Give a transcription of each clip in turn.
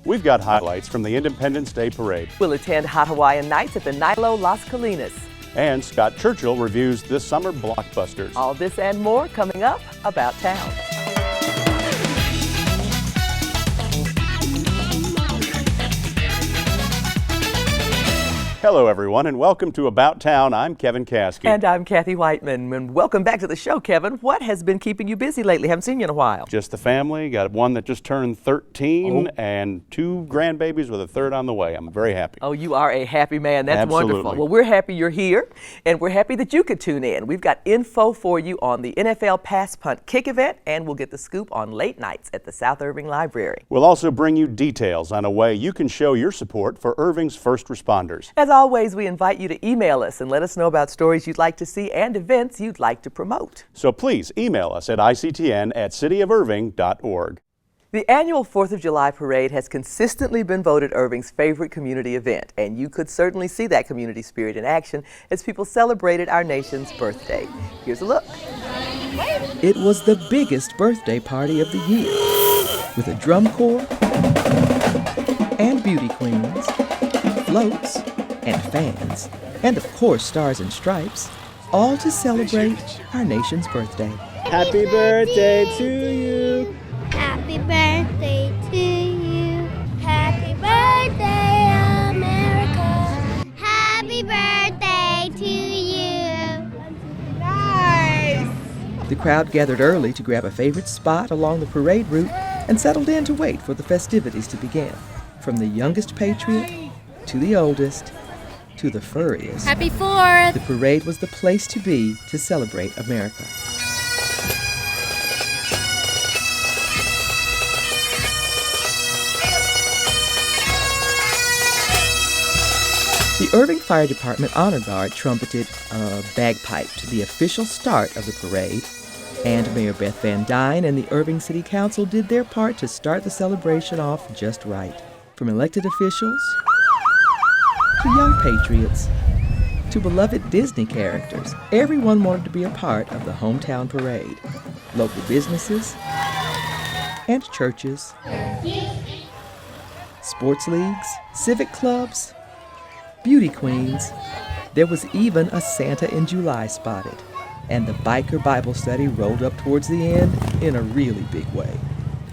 We've got highlights from the Independence Day Parade. We'll attend Hot Hawaiian Nights at the Nilo Las Colinas. And Scott Churchill reviews this summer blockbusters. All this and more coming up About Town. Hello everyone and welcome to About Town. I'm Kevin Caskey. And I'm Kathy Whiteman. And welcome back to the show, Kevin. What has been keeping you busy lately? Haven't seen you in a while. Just the family. Got one that just turned 13 and 2 grandbabies with a third on the way. I'm very happy. Oh, you are a happy man. That's Absolutely. Wonderful. Well, we're happy you're here and we're happy that you could tune in. We've got info for you on the NFL Pass Punt Kick event and we'll get the scoop on late nights at the South Irving Library. We'll also bring you details on a way you can show your support for Irving's first responders. As always, we invite you to email us and let us know about stories you'd like to see and events you'd like to promote. So please email us at ictn@cityofirving.org. The annual 4th of July parade has consistently been voted Irving's favorite community event, and you could certainly see that community spirit in action as people celebrated our nation's birthday. Here's a look. It was the biggest birthday party of the year, with a drum corps and beauty queens, floats, and fans, and of course Stars and Stripes, all to celebrate our nation's birthday. Happy birthday to you. Happy birthday to you. Happy birthday, America. Happy birthday to you. Nice. The crowd gathered early to grab a favorite spot along the parade route and settled in to wait for the festivities to begin. From the youngest patriot to the oldest to the furriest. Happy 4th. The parade was the place to be to celebrate America. The Irving Fire Department Honor Guard trumpeted bagpiped the official start of the parade, and Mayor Beth Van Dyne and the Irving City Council did their part to start the celebration off just right. From elected officials to young patriots, to beloved Disney characters, everyone wanted to be a part of the hometown parade. Local businesses and churches, sports leagues, civic clubs, beauty queens. There was even a Santa in July spotted, and the Biker Bible Study rolled up towards the end in a really big way.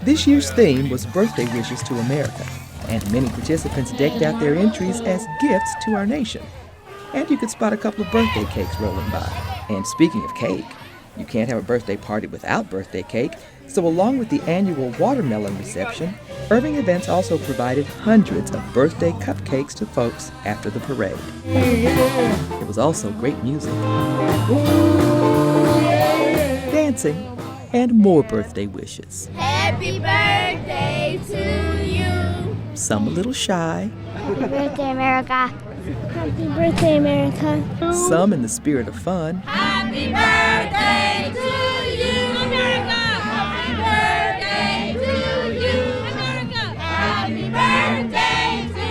This year's theme was Birthday Wishes to America, and many participants decked out their entries as gifts to our nation. And you could spot a couple of birthday cakes rolling by. And speaking of cake, you can't have a birthday party without birthday cake, so along with the annual watermelon reception, Irving Events also provided hundreds of birthday cupcakes to folks after the parade. There was also great music, dancing, and more birthday wishes. Happy birthday to you. Some a little shy, Happy birthday, America. Happy birthday, America. some in the spirit of fun, Happy birthday to you, America. Happy birthday to you, America. Happy birthday to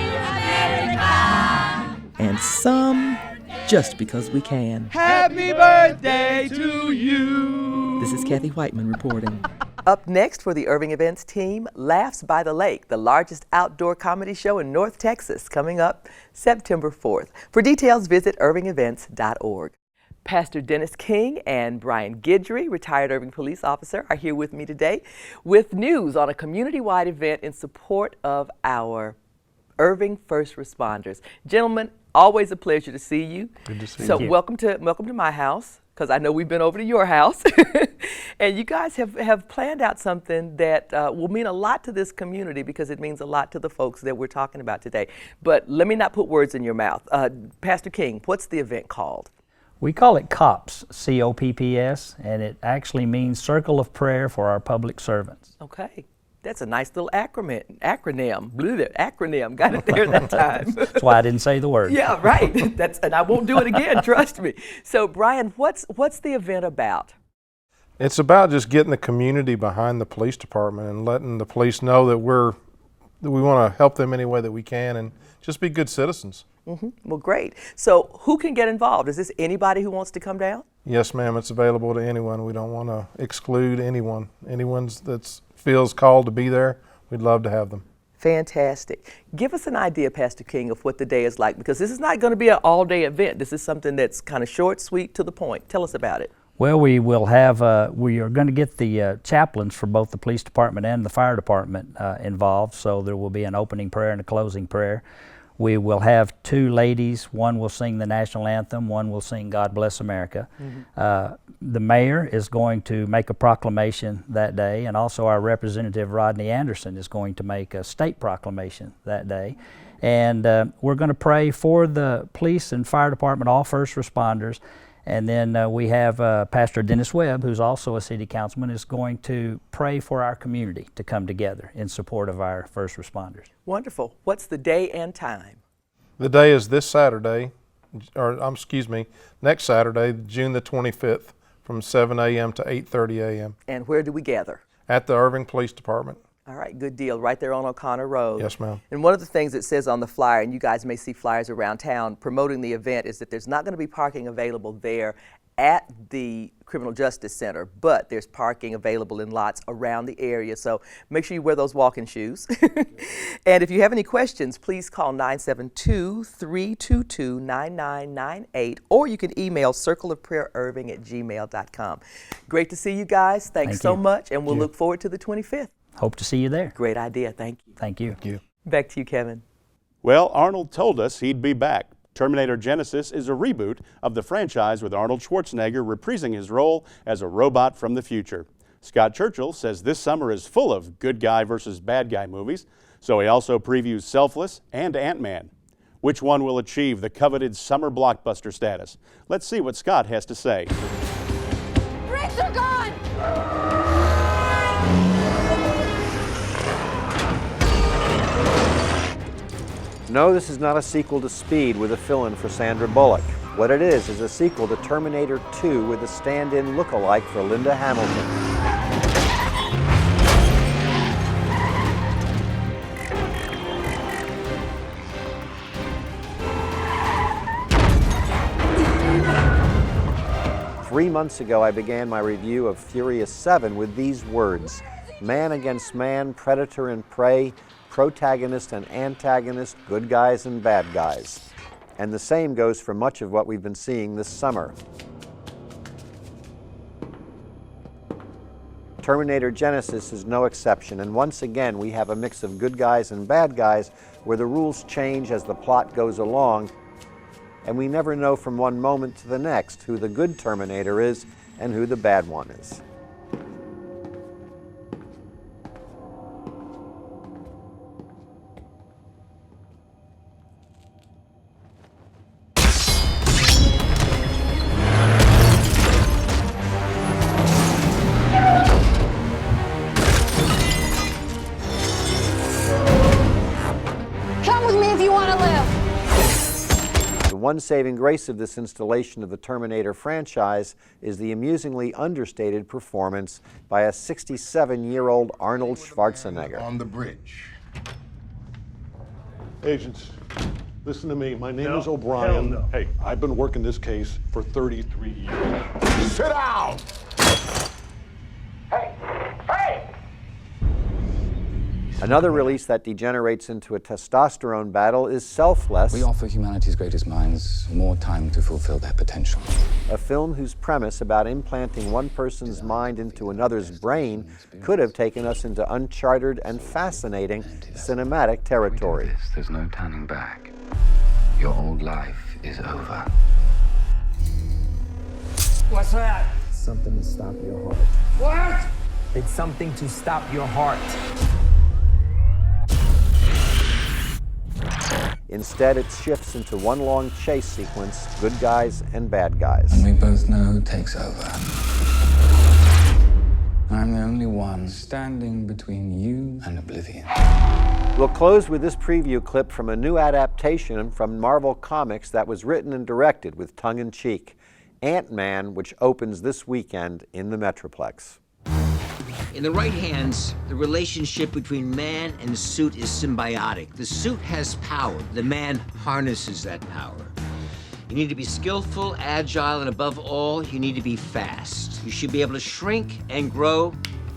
America. and some just because we can. Happy birthday to you. This is Kathy Whiteman reporting. Up next for the Irving Events team, Laughs by the Lake, the largest outdoor comedy show in North Texas, coming up September 4th. For details, visit irvingevents.org. Pastor Dennis King and Brian Guidry, retired Irving police officer, are here with me today with news on a community-wide event in support of our Irving first responders. Gentlemen, always a pleasure to see you. Good to see you. So welcome to my house, because I know we've been over to your house. And you guys have planned out something that will mean a lot to this community, because it means a lot to the folks that we're talking about today. But let me not put words in your mouth. Pastor King, what's the event called? We call it COPS, C-O-P-P-S, and it actually means Circle of Prayer for Our Public Servants. Okay. That's a nice little acronym. Acronym. Got it there that time. That's why I didn't say the word. Yeah, right. And I won't do it again, trust me. So, Brian, what's the event about? It's about just getting the community behind the police department and letting the police know that we want to help them any way that we can and just be good citizens. Mm-hmm. Well, great. So who can get involved? Is this anybody who wants to come down? Yes, ma'am. It's available to anyone. We don't want to exclude anyone. Anyone that feels called to be there, we'd love to have them. Fantastic. Give us an idea, Pastor King, of what the day is like, because this is not going to be an all-day event. This is something that's kind of short, sweet, to the point. Tell us about it. Well, we will have, we are going to get the chaplains for both the police department and the fire department involved, so there will be an opening prayer and a closing prayer. We will have two ladies. One will sing the national anthem, one will sing God Bless America. The mayor is going to make a proclamation that day, and also our representative Rodney Anderson is going to make a state proclamation that day. And we're going to pray for the police and fire department, all first responders. And then we have Pastor Dennis Webb, who's also a city councilman, is going to pray for our community to come together in support of our first responders. Wonderful. What's the day and time? The day is this Saturday, next Saturday, June the 25th, from 7 a.m. to 8:30 a.m. And where do we gather? at the Irving Police Department. All right, good deal. Right there on O'Connor Road. Yes, ma'am. And one of the things it says on the flyer, and you guys may see flyers around town promoting the event, is that there's not going to be parking available there at the Criminal Justice Center, but there's parking available in lots around the area. So make sure you wear those walking shoes. And if you have any questions, please call 972-322-9998, or you can email circleofprayerirving@gmail.com. Great to see you guys. Thanks so much, and we'll look forward to the 25th. Hope to see you there. Great idea. Thank you. Thank you. Thank you. Back to you, Kevin. Well, Arnold told us he'd be back. Terminator Genisys is a reboot of the franchise with Arnold Schwarzenegger reprising his role as a robot from the future. Scott Churchill says this summer is full of good guy versus bad guy movies, so he also previews Selfless and Ant-Man. Which one will achieve the coveted summer blockbuster status? Let's see what Scott has to say. Brakes are gone! No, this is not a sequel to Speed with a fill-in for Sandra Bullock. What it is a sequel to Terminator 2 with a stand-in look-alike for Linda Hamilton. Three months ago, I began my review of Furious 7 with these words: man against man, predator and prey, protagonist and antagonist, good guys and bad guys. And the same goes for much of what we've been seeing this summer. Terminator Genisys is no exception, and once again we have a mix of good guys and bad guys where the rules change as the plot goes along, and we never know from one moment to the next who the good Terminator is and who the bad one is. One saving grace of this installation of the Terminator franchise is the amusingly understated performance by a 67-year-old Arnold Schwarzenegger. On the bridge. Agents, listen to me. My name is O'Brien. No. Hey, I've been working this case for 33 years. Sit down! Hey! Hey! Another release that degenerates into a testosterone battle is Selfless. We offer humanity's greatest minds more time to fulfill their potential. A film whose premise about implanting one person's mind into another's brain could have taken us into uncharted and fascinating cinematic territory. There's no turning back. Your old life is over. What's that? Something to stop your heart. What? It's something to stop your heart. Instead, it shifts into one long chase sequence, good guys and bad guys. And we both know who takes over. I'm the only one standing between you and oblivion. We'll close with this preview clip from a new adaptation from Marvel Comics that was written and directed with tongue-in-cheek, Ant-Man, which opens this weekend in the Metroplex. In the right hands, the relationship between man and the suit is symbiotic. The suit has power. The man harnesses that power. You need to be skillful, agile, and above all, you need to be fast. You should be able to shrink and grow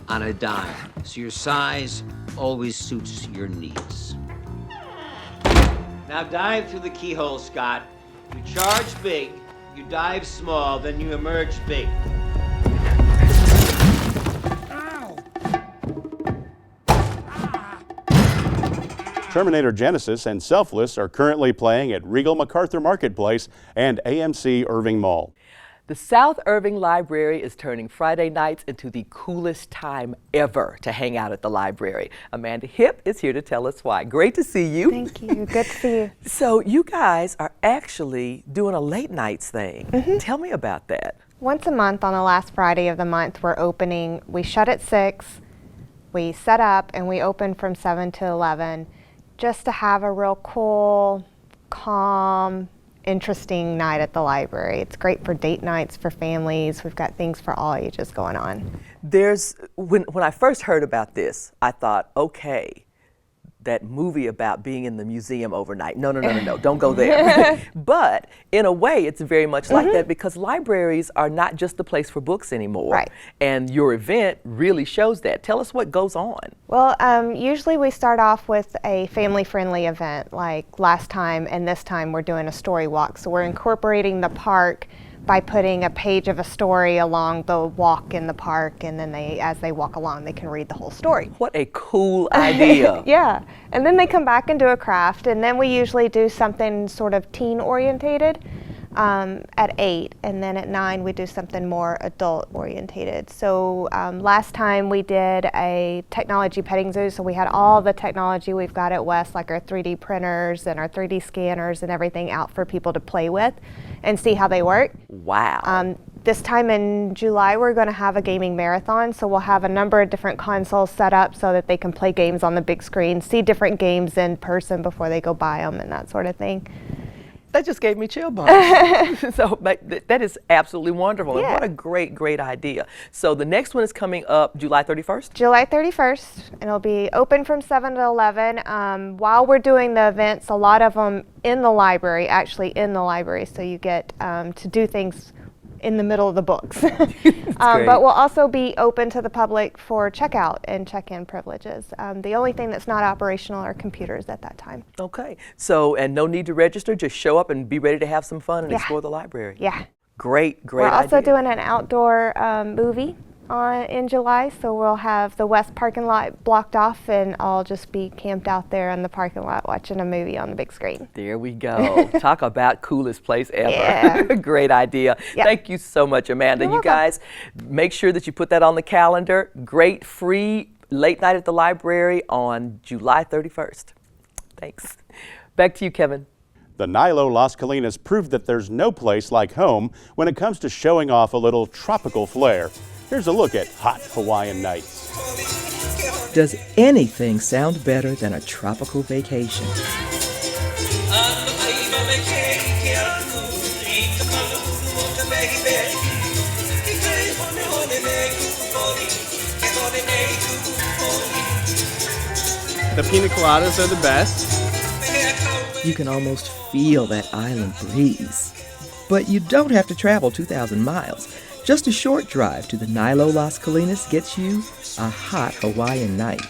on a dime, so your size always suits your needs. Now dive through the keyhole, Scott. You charge big, you dive small, then you emerge big. Terminator Genesis and Selfless are currently playing at Regal MacArthur Marketplace and AMC Irving Mall. The South Irving Library is turning Friday nights into the coolest time ever to hang out at the library. Amanda Hipp is here to tell us why. Great to see you. Thank you. Good to see you. So you guys are actually doing a late nights thing. Tell me about that. Once a month on the last Friday of the month, we're opening. We shut at 6, we set up, and we open from 7 to 11 just to have a real cool, calm, interesting night at the library. It's great for date nights for families. We've got things for all ages going on. When I first heard about this, I thought, okay, that movie about being in the museum overnight. No, don't go there. But in a way, it's very much like that because libraries are not just the place for books anymore. Right. And your event really shows that. Tell us what goes on. Well, usually we start off with a family-friendly event like last time, and this time we're doing a story walk. So we're incorporating the park by putting a page of a story along the walk in the park, and then as they walk along, they can read the whole story. What a cool idea. Yeah, and then they come back and do a craft, and then we usually do something sort of teen-orientated at 8, and then at 9 we do something more adult-orientated. So last time we did a technology petting zoo, so we had all the technology we've got at West, like our 3D printers and our 3D scanners and everything out for people to play with and see how they work. Wow. This time in July, we're going to have a gaming marathon, so we'll have a number of different consoles set up so that they can play games on the big screen, see different games in person before they go buy them and that sort of thing. That just gave me chill bumps. So that is absolutely wonderful. Yeah. And what a great, great idea. So the next one is coming up July 31st? July 31st, and it'll be open from 7 to 11. While we're doing the events, a lot of them in the library, actually in the library, so you get to do things in the middle of the books. But we'll also be open to the public for checkout and check-in privileges. The only thing that's not operational are computers at that time. Okay. So, and no need to register, just show up and be ready to have some fun and explore the library. Yeah. Great, great We're also idea. doing an outdoor movie in July, so we'll have the west parking lot blocked off and I'll just be camped out there in the parking lot watching a movie on the big screen. There we go. Talk about coolest place ever. Yeah. Great idea. Yep. Thank you so much, Amanda. You're you welcome. guys, make sure that you put that on the calendar. Great free late night at the library on July 31st. Thanks. Back to you, Kevin. The Nilo Las Colinas proved that there's no place like home when it comes to showing off a little tropical flair. Here's a look at hot Hawaiian nights. Does anything sound better than a tropical vacation? The pina coladas are the best. You can almost feel that island breeze. But you don't have to travel 2,000 miles. Just a short drive to the Nilo Las Colinas gets you a hot Hawaiian night.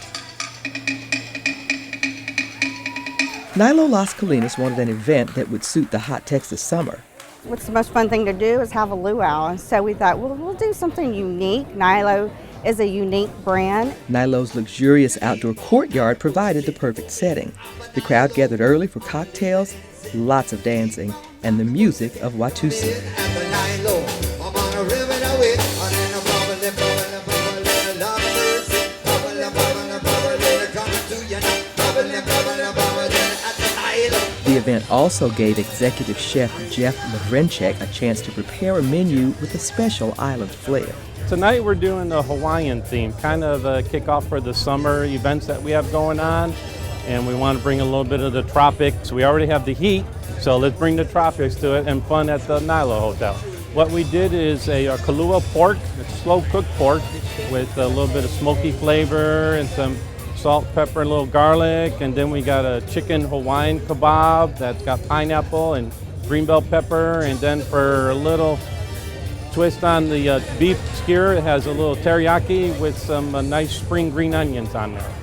Nilo Las Colinas wanted an event that would suit the hot Texas summer. What's the most fun thing to do is have a luau. So we thought, well, we'll do something unique. Nilo is a unique brand. Nilo's luxurious outdoor courtyard provided the perfect setting. The crowd gathered early for cocktails, lots of dancing, and the music of Watusi. The event also gave executive chef Jeff Lavrenchek a chance to prepare a menu with a special island flair. Tonight we're doing the Hawaiian theme, kind of a kickoff for the summer events that we have going on, and we want to bring a little bit of the tropics. We already have the heat, so let's bring the tropics to it and fun at the Nilo Hotel. What we did is a kalua pork, it's slow-cooked pork with a little bit of smoky flavor and some salt, pepper, and a little garlic, and then we got a chicken Hawaiian kebab that's got pineapple and green bell pepper, and then for a little twist on the beef skewer. It has a little teriyaki with some nice spring green onions on there.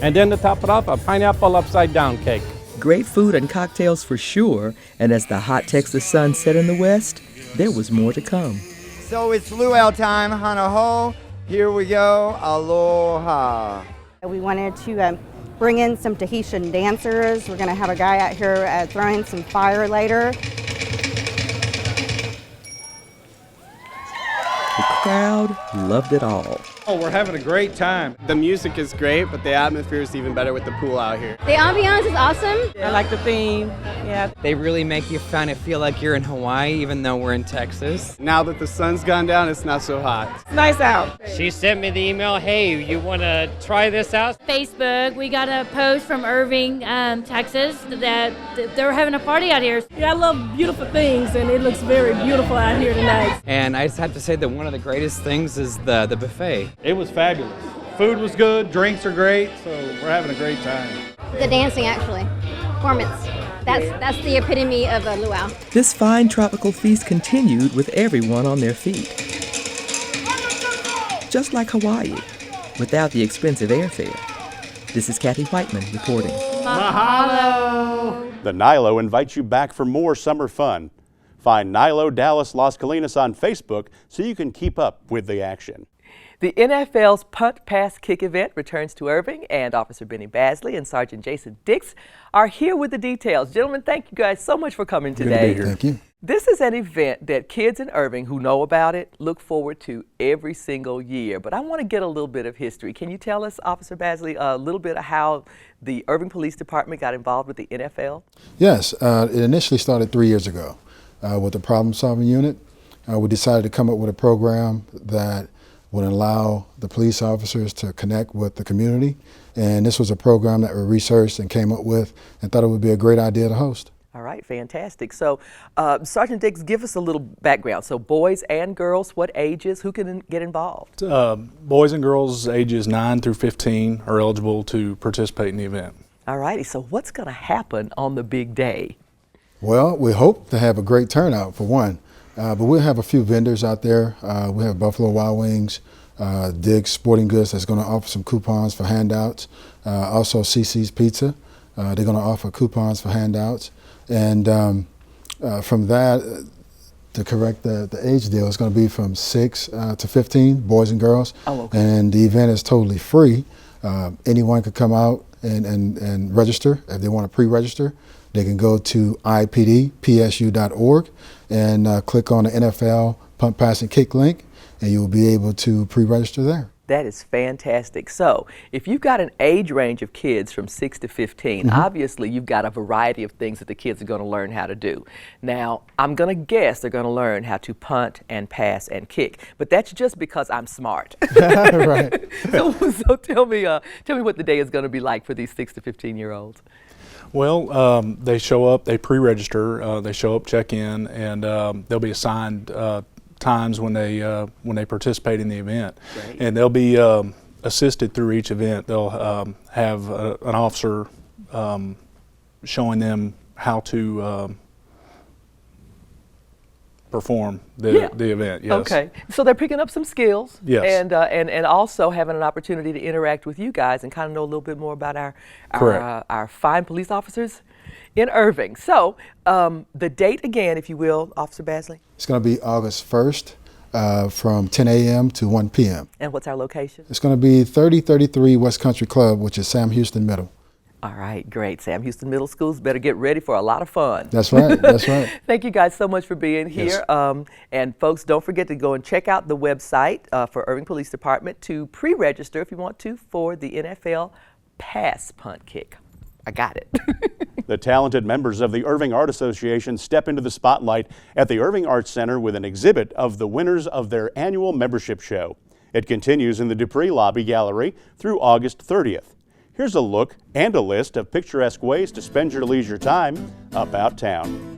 And then to top it off, a pineapple upside down cake. Great food and cocktails for sure, and as the hot Texas sun set in the west, there was more to come. So it's luau time, hana ho. Here we go, aloha. We wanted to bring in some Tahitian dancers. We're going to have a guy out here throwing some fire later. The crowd loved it all. Oh, we're having a great time. The music is great, but the atmosphere is even better with the pool out here. The ambiance is awesome. I like the theme, yeah. They really make you kind of feel like you're in Hawaii, even though we're in Texas. Now that the sun's gone down, it's not so hot. It's nice out. She sent me the email, hey, you want to try this out? Facebook, we got a post from Irving, Texas, that they were having a party out here. Yeah, I love beautiful things, and it looks very beautiful out here tonight. And I just have to say that one of the greatest things is the buffet. It was fabulous. Food was good, drinks are great, so we're having a great time. The dancing, actually. Performance. That's the epitome of a luau. This fine tropical feast continued with everyone on their feet. Just like Hawaii, without the expensive airfare. This is Kathy Whiteman reporting. Mahalo! The Nilo invites you back for more summer fun. Find Nilo Dallas Las Colinas on Facebook so you can keep up with the action. The NFL's Punt Pass Kick event returns to Irving, and Officer Benny Basley and Sergeant Jason Dix are here with the details. Gentlemen, thank you guys so much for coming today. Good to be here. Thank you. This is an event that kids in Irving who know about it look forward to every single year. But I want to get a little bit of history. Can you tell us, Officer Basley, a little bit of how the Irving Police Department got involved with the NFL? Yes, it initially started 3 years ago with the problem-solving unit. We decided to come up with a program that would allow the police officers to connect with the community. And this was a program that we researched and came up with and thought it would be a great idea to host. All right, fantastic. So, Sergeant Dix, give us a little background. So, boys and girls, what ages, who can get involved? Boys and girls ages 9 through 15 are eligible to participate in the event. All righty, so what's going to happen on the big day? Well, we hope to have a great turnout for one. But we'll have a few vendors out there. We have Buffalo Wild Wings, Dick's Sporting Goods that's going to offer some coupons for handouts. Also CC's Pizza, they're going to offer coupons for handouts. And from that, to correct the age deal, it's going to be from 6 to 15, boys and girls. Oh, okay. And the event is totally free. Anyone could come out and register. If they want to pre-register, they can go to ipdpsu.org and click on the NFL Punt, Pass, and Kick link, and you'll be able to pre-register there. That is fantastic. So if you've got an age range of kids from 6 to 15, obviously you've got a variety of things that the kids are going to learn how to do. Now, I'm going to guess they're going to learn how to punt and pass and kick, but that's just because I'm smart. Right. So tell me what the day is going to be like for these 6 to 15-year-olds. Well, they show up, they pre-register, they show up, check in, and they'll be assigned times when they participate in the event. Right. And they'll be assisted through each event. They'll have an officer showing them how to perform the event. Yes. Okay, so they're picking up some skills. Yes. And also having an opportunity to interact with you guys and kind of know a little bit more about our fine police officers in Irving. So the date again, if you will, Officer Basley. It's going to be August 1st from 10 a.m. to 1 p.m. And what's our location? It's going to be 3033 West Country Club, which is Sam Houston Middle. All right, great. Sam Houston Middle Schools better get ready for a lot of fun. That's right, that's right. Thank you guys so much for being here. Yes. And folks, don't forget to go and check out the website for Irving Police Department to pre-register if you want to for the NFL Pass Punt Kick. I got it. The talented members of the Irving Art Association step into the spotlight at the Irving Arts Center with an exhibit of the winners of their annual membership show. It continues in the Dupree Lobby Gallery through August 30th. Here's a look and a list of picturesque ways to spend your leisure time about town.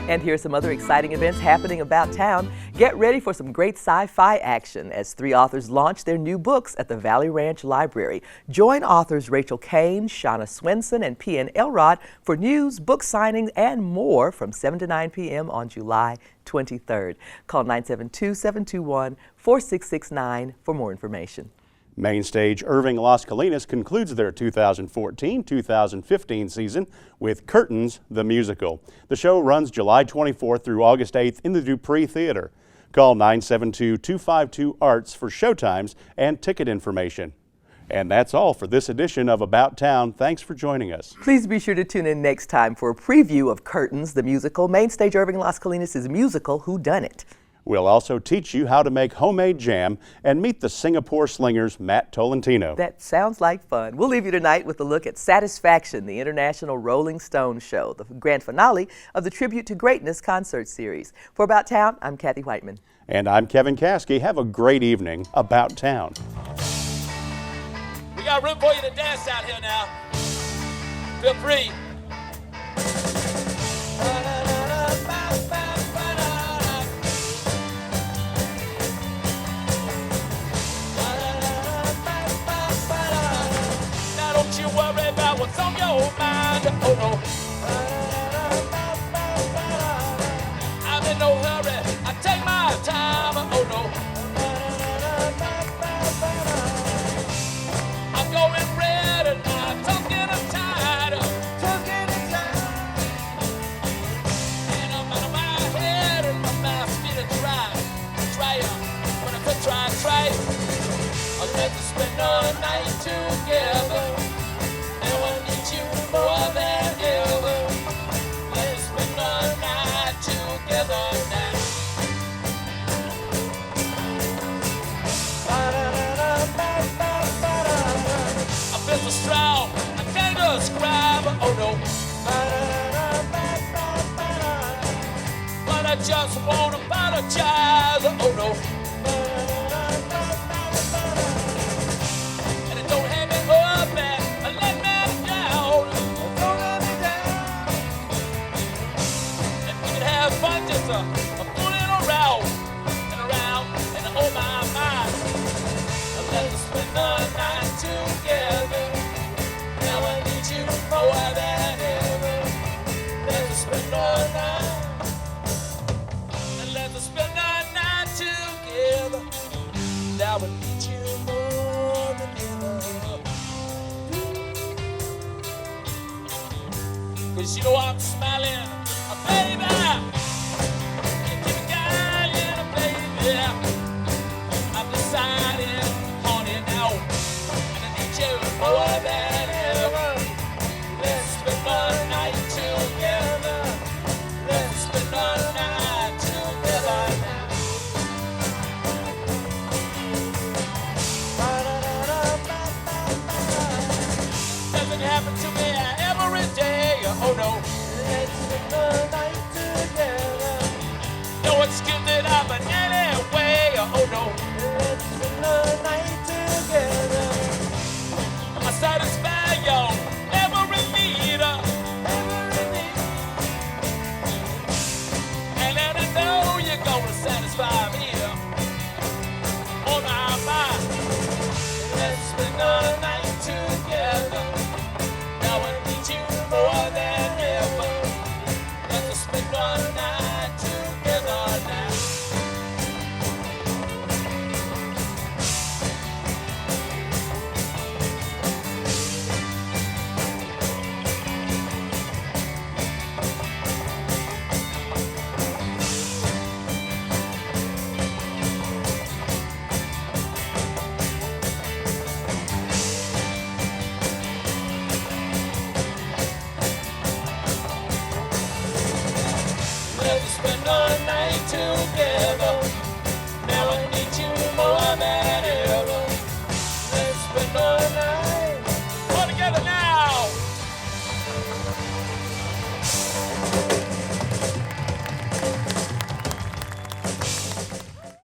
And here's some other exciting events happening about town. Get ready for some great sci-fi action as 3 authors launch their new books at the Valley Ranch Library. Join authors Rachel Kane, Shauna Swenson, and P.N. Elrod for news, book signings, and more from 7 to 9 p.m. on July 23rd. Call 972-721-4669 for more information. Mainstage Irving Las Colinas concludes their 2014-2015 season with Curtains, the musical. The show runs July 24th through August 8th in the Dupree Theater. Call 972-252-ARTS for showtimes and ticket information. And that's all for this edition of About Town. Thanks for joining us. Please be sure to tune in next time for a preview of Curtains, the musical, Mainstage Irving Las Colinas' musical Whodunit. We'll also teach you how to make homemade jam and meet the Singapore Slingers' Matt Tolentino. That sounds like fun. We'll leave you tonight with a look at Satisfaction, the International Rolling Stone Show, the grand finale of the Tribute to Greatness concert series. For About Town, I'm Kathy Whiteman. And I'm Kevin Caskey. Have a great evening. About Town. We got room for you to dance out here now. Feel free. Now don't you worry about what's on your mind. Oh no. I'm in no hurry. I take my time. Oh no. I'm going red and I'm tucking and tied. And I'm out of my head and my mouth's feeling dry. When I could try. I'd like to spend all night together. And I need you more than ever. Let's spend all night together now. I feel so strong, I can't describe, oh no. But I just won't apologize, oh no. And it don't hang me up and let me down. Don't let me down. And we can have fun just fooling around and oh my mind. Let's spend the night together. Now I need you more than ever. Let's spend the night. And let's spend the night together. Now I need you more than ever. 'Cause you know I'm smiling, baby. You keep it guiding, baby. I'm deciding on it now. And I need you more than ever. Let's spend the night together. Let's spend the night together now. Doesn't happen to me every day. Oh no. Let's spend the